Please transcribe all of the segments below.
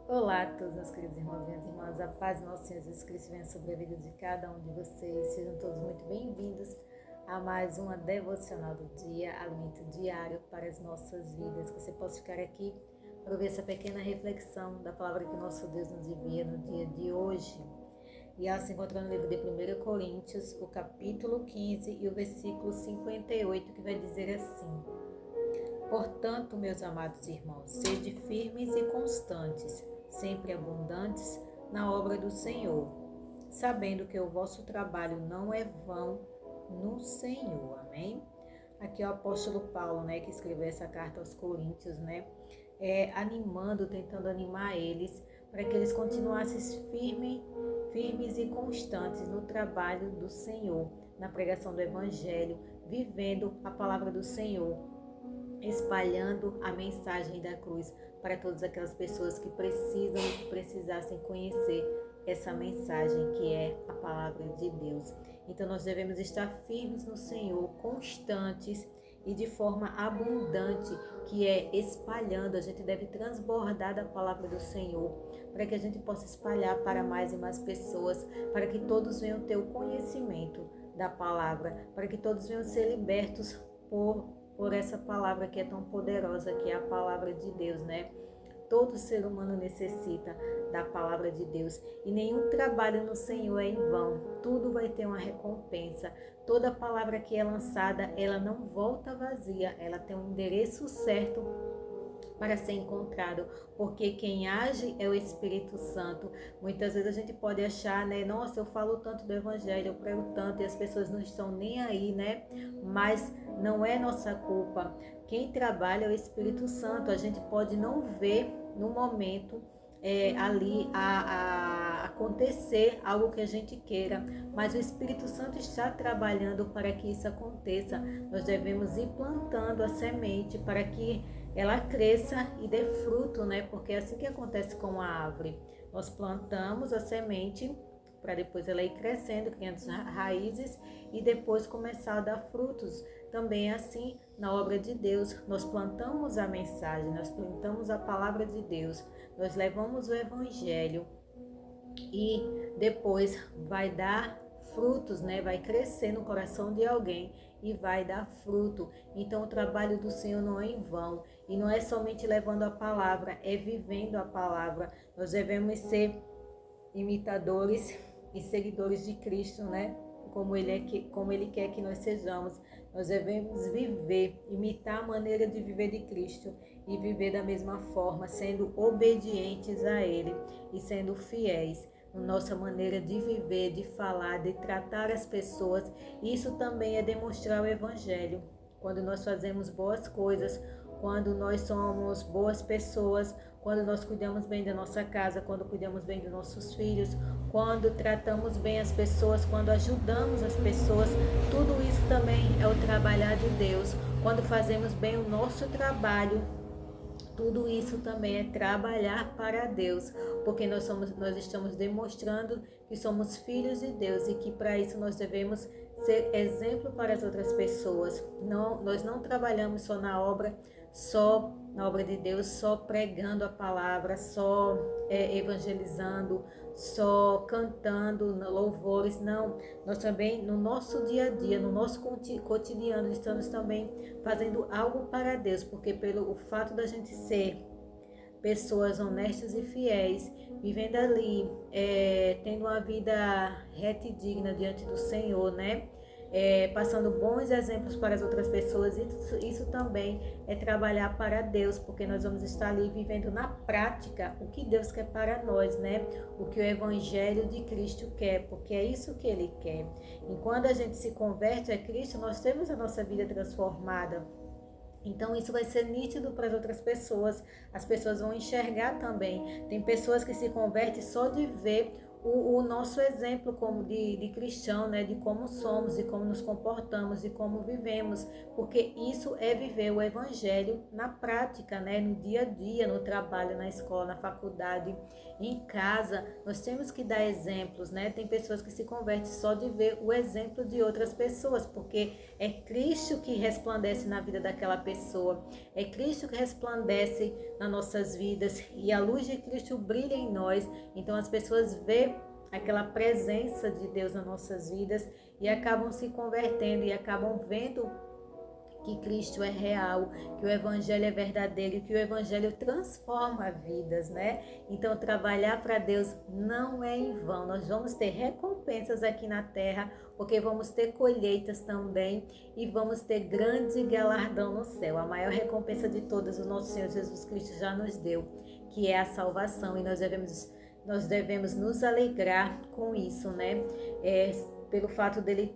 Olá a todos, meus queridos irmãos e minhas irmãs. A paz do nosso Senhor Jesus Cristo venha sobre a vida de cada um de vocês. Sejam todos muito bem-vindos a mais uma devocional do dia, alimento diário para as nossas vidas. Que você possa ficar aqui para ouvir essa pequena reflexão da palavra que o nosso Deus nos envia no dia de hoje. E ela se encontra no livro de 1 Coríntios, o capítulo 15 e o versículo 58, que vai dizer assim: Portanto, meus amados irmãos, sede firmes e constantes, sempre abundantes na obra do Senhor, sabendo que o vosso trabalho não é vão no Senhor. Amém? Aqui é o apóstolo Paulo, que escreveu essa carta aos Coríntios, animando, tentando animar eles, para que eles continuassem firmes e constantes no trabalho do Senhor, na pregação do Evangelho, vivendo a palavra do Senhor, espalhando a mensagem da cruz para todas aquelas pessoas que precisam e que precisassem conhecer essa mensagem que é a palavra de Deus. Então nós devemos estar firmes no Senhor, constantes e de forma abundante, que é espalhando. A gente deve transbordar da palavra do Senhor, para que a gente possa espalhar para mais e mais pessoas, para que todos venham ter o conhecimento da palavra, para que todos venham ser libertos por essa palavra que é tão poderosa, que é a palavra de Deus, Todo ser humano necessita da palavra de Deus e nenhum trabalho no Senhor é em vão. Tudo vai ter uma recompensa. Toda palavra que é lançada, ela não volta vazia, ela tem um endereço certo para ser encontrado, porque quem age é o Espírito Santo. Muitas vezes a gente pode achar, nossa, eu falo tanto do Evangelho, eu prego tanto e as pessoas não estão nem aí, Mas não é nossa culpa. Quem trabalha é o Espírito Santo. A gente pode não ver no momento ali acontecer algo que a gente queira, mas o Espírito Santo está trabalhando para que isso aconteça. Nós devemos ir plantando a semente para que ela cresça e dê fruto, Porque é assim que acontece com a árvore. Nós plantamos a semente para depois ela ir crescendo, criando raízes e depois começar a dar frutos. Também é assim na obra de Deus. Nós plantamos a mensagem, nós plantamos a palavra de Deus, nós levamos o Evangelho e depois vai dar frutos, Vai crescer no coração de alguém e vai dar fruto. Então o trabalho do Senhor não é em vão. E não é somente levando a palavra, é vivendo a palavra. Nós devemos ser imitadores e seguidores de Cristo, Como Ele quer que nós sejamos. Nós devemos viver, imitar a maneira de viver de Cristo e viver da mesma forma, sendo obedientes a Ele e sendo fiéis na nossa maneira de viver, de falar, de tratar as pessoas. Isso também é demonstrar o Evangelho. Quando nós fazemos boas coisas, quando nós somos boas pessoas, quando nós cuidamos bem da nossa casa, quando cuidamos bem dos nossos filhos, quando tratamos bem as pessoas, quando ajudamos as pessoas, tudo isso também é o trabalhar de Deus. Quando fazemos bem o nosso trabalho, tudo isso também é trabalhar para Deus, porque nós estamos demonstrando que somos filhos de Deus e que para isso nós devemos ser exemplo para as outras pessoas. Nós não trabalhamos só na obra de Deus, só pregando a palavra, só evangelizando, só cantando louvores, não. Nós também, no nosso dia a dia, no nosso cotidiano, estamos também fazendo algo para Deus, porque pelo fato da gente ser pessoas honestas e fiéis, vivendo ali, tendo uma vida reta e digna diante do Senhor, passando bons exemplos para as outras pessoas. Isso também é trabalhar para Deus, porque nós vamos estar ali vivendo na prática o que Deus quer para nós, O que o Evangelho de Cristo quer, porque é isso que Ele quer. E quando a gente se converte a Cristo, nós temos a nossa vida transformada. Então isso vai ser nítido para as outras pessoas. As pessoas vão enxergar também. Tem pessoas que se convertem só de ver o nosso exemplo como de cristão, de como somos, de como nos comportamos, de como vivemos, porque isso é viver o Evangelho na prática, no dia a dia, no trabalho, na escola, na faculdade, em casa. Nós temos que dar exemplos, Tem pessoas que se convertem só de ver o exemplo de outras pessoas, porque é Cristo que resplandece na vida daquela pessoa, é Cristo que resplandece nas nossas vidas e a luz de Cristo brilha em nós, então as pessoas veem aquela presença de Deus nas nossas vidas e acabam se convertendo e acabam vendo que Cristo é real, que o Evangelho é verdadeiro, que o Evangelho transforma vidas, né? Então, trabalhar para Deus não é em vão. Nós vamos ter recompensas aqui na terra, porque vamos ter colheitas também e vamos ter grande galardão no céu. A maior recompensa de todas, o nosso Senhor Jesus Cristo já nos deu, que é a salvação, e nós devemos nos alegrar com isso, né? Pelo fato dele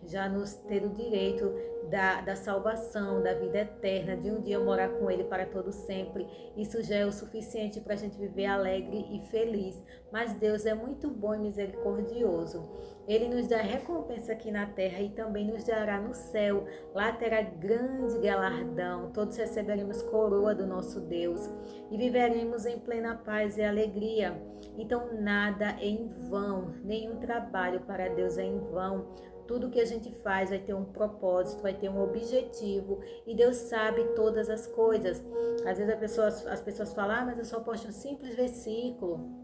já nos ter o direito da salvação, da vida eterna, de um dia morar com ele para todo sempre. Isso já é o suficiente para a gente viver alegre e feliz. Mas Deus é muito bom e misericordioso. Ele nos dá recompensa aqui na terra e também nos dará no céu. Lá terá grande galardão, todos receberemos coroa do nosso Deus e viveremos em plena paz e alegria. Então nada é em vão, nenhum trabalho para Deus é em vão. Tudo que a gente faz vai ter um propósito, vai ter um objetivo e Deus sabe todas as coisas. Às vezes as pessoas falam, mas eu só posto um simples versículo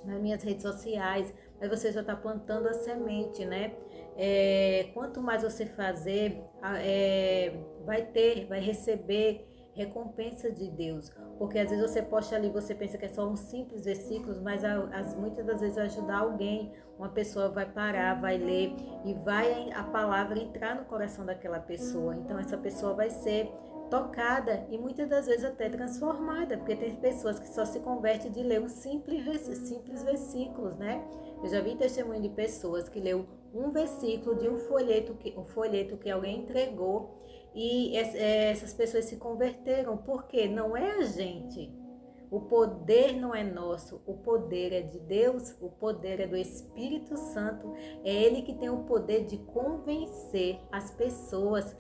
nas minhas redes sociais, mas você já está plantando a semente, né? Quanto mais você fazer, vai receber recompensa de Deus, porque às vezes você posta ali, você pensa que é só um simples versículo, mas muitas das vezes ajudar alguém, uma pessoa vai parar, vai ler e vai a palavra entrar no coração daquela pessoa, então essa pessoa vai ser tocada e muitas das vezes até transformada, porque tem pessoas que só se convertem de ler simples versículos, né? Eu já vi testemunho de pessoas que leu um versículo de um folheto que alguém entregou e essas pessoas se converteram, porque não é a gente. O poder não é nosso, o poder é de Deus, o poder é do Espírito Santo, é Ele que tem o poder de convencer as pessoas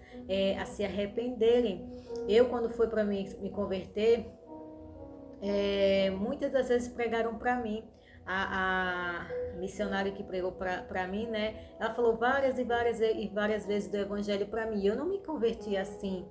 a se arrependerem. Eu, quando foi para mim me converter, muitas das vezes pregaram para mim. A missionária que pregou para mim, né? Ela falou várias vezes do evangelho para mim. Eu não me converti assim,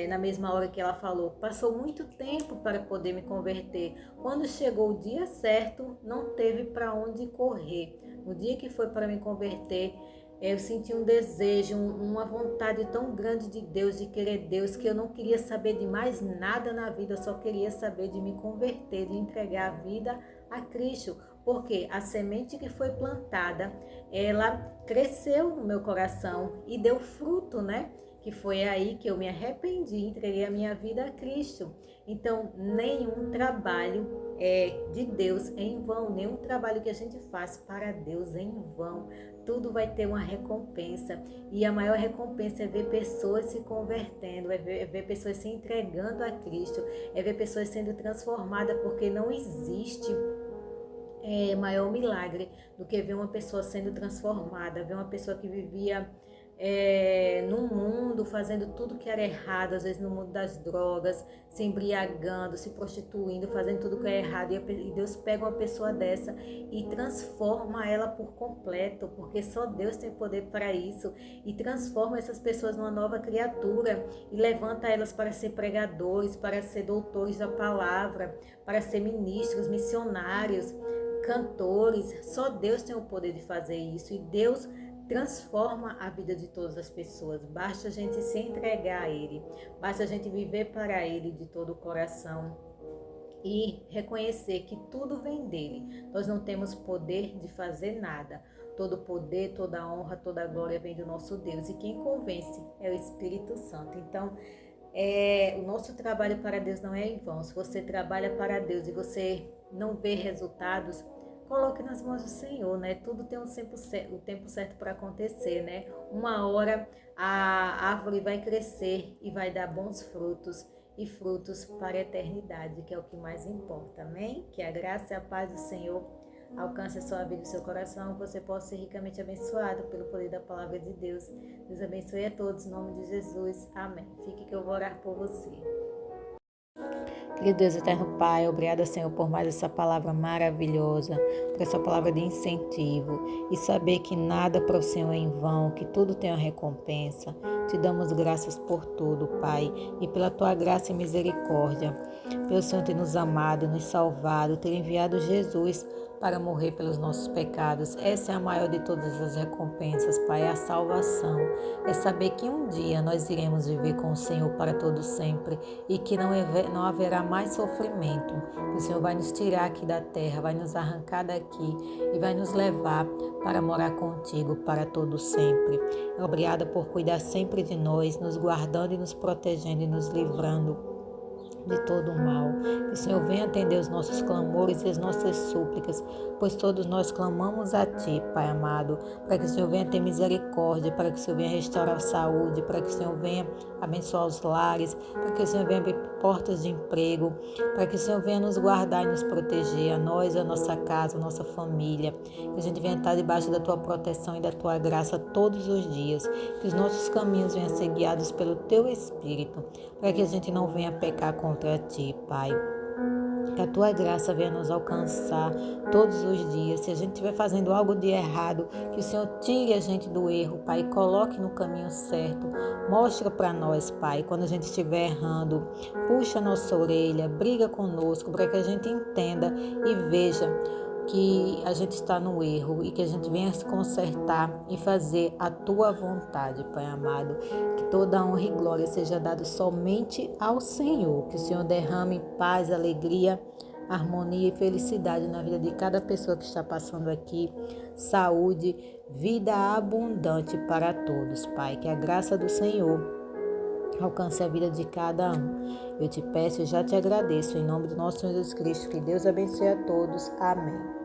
na mesma hora que ela falou. Passou muito tempo para poder me converter. Quando chegou o dia certo, não teve para onde correr. No dia que foi para me converter, eu senti um desejo, uma vontade tão grande de Deus, de querer Deus, que eu não queria saber de mais nada na vida, eu só queria saber de me converter, de entregar a vida a Cristo, porque a semente que foi plantada, ela cresceu no meu coração e deu fruto, né? Que foi aí que eu me arrependi, entreguei a minha vida a Cristo. Então, nenhum trabalho de Deus é em vão, nenhum trabalho que a gente faz para Deus é em vão. Tudo vai ter uma recompensa e a maior recompensa é ver pessoas se convertendo, é ver pessoas se entregando a Cristo, é ver pessoas sendo transformadas, porque não existe maior milagre do que ver uma pessoa sendo transformada, ver uma pessoa que vivia no mundo, fazendo tudo que era errado, às vezes no mundo das drogas, se embriagando, se prostituindo, fazendo tudo que é errado, e Deus pega uma pessoa dessa e transforma ela por completo, porque só Deus tem poder para isso, e transforma essas pessoas numa nova criatura, e levanta elas para ser pregadores, para ser doutores da palavra, para ser ministros, missionários, cantores. Só Deus tem o poder de fazer isso, e Deus transforma a vida de todas as pessoas. Basta a gente se entregar a Ele, basta a gente viver para Ele de todo o coração e reconhecer que tudo vem dele. Nós não temos poder de fazer nada. Todo poder, toda honra, toda glória vem do nosso Deus, e quem convence é o Espírito Santo. Então, o nosso trabalho para Deus não é em vão. Se você trabalha para Deus e você não vê resultados, coloque nas mãos do Senhor, né? Tudo tem o tempo certo para acontecer, né? Uma hora a árvore vai crescer e vai dar bons frutos, e frutos para a eternidade, que é o que mais importa, amém? Que a graça e a paz do Senhor alcance a sua vida e o seu coração, que você possa ser ricamente abençoado pelo poder da palavra de Deus. Deus abençoe a todos, em nome de Jesus, amém. Fique que eu vou orar por você. Querido Deus eterno Pai, obrigada, Senhor, por mais essa palavra maravilhosa, por essa palavra de incentivo e saber que nada para o Senhor é em vão, que tudo tem uma recompensa. Te damos graças por tudo, Pai, e pela tua graça e misericórdia, pelo Senhor ter nos amado, nos salvado, ter enviado Jesus para morrer pelos nossos pecados. Essa é a maior de todas as recompensas, Pai, a salvação. É saber que um dia nós iremos viver com o Senhor para todo sempre e que não haverá mais sofrimento. O Senhor vai nos tirar aqui da terra, vai nos arrancar daqui e vai nos levar para morar contigo para todo sempre. Obrigada por cuidar sempre de nós, nos guardando e nos protegendo e nos livrando de todo o mal. Que o Senhor venha atender os nossos clamores e as nossas súplicas, pois todos nós clamamos a Ti, Pai amado, para que o Senhor venha ter misericórdia, para que o Senhor venha restaurar a saúde, para que o Senhor venha abençoar os lares, para que o Senhor venha abrir portas de emprego, para que o Senhor venha nos guardar e nos proteger, a nós, a nossa casa, a nossa família, que a gente venha estar debaixo da Tua proteção e da Tua graça todos os dias, que os nossos caminhos venham ser guiados pelo Teu Espírito, para que a gente não venha pecar contra Ti, Pai. Que a Tua graça venha nos alcançar todos os dias. Se a gente estiver fazendo algo de errado, que o Senhor tire a gente do erro, Pai, e coloque no caminho certo. Mostra para nós, Pai, quando a gente estiver errando. Puxa a nossa orelha, briga conosco, para que a gente entenda e veja que a gente está no erro e que a gente venha se consertar e fazer a Tua vontade, Pai amado. Que toda a honra e glória seja dada somente ao Senhor. Que o Senhor derrame paz, alegria, harmonia e felicidade na vida de cada pessoa que está passando aqui. Saúde, vida abundante para todos, Pai. Que a graça do Senhor alcance a vida de cada um. Eu te peço e já te agradeço. Em nome do nosso Senhor Jesus Cristo, que Deus abençoe a todos. Amém.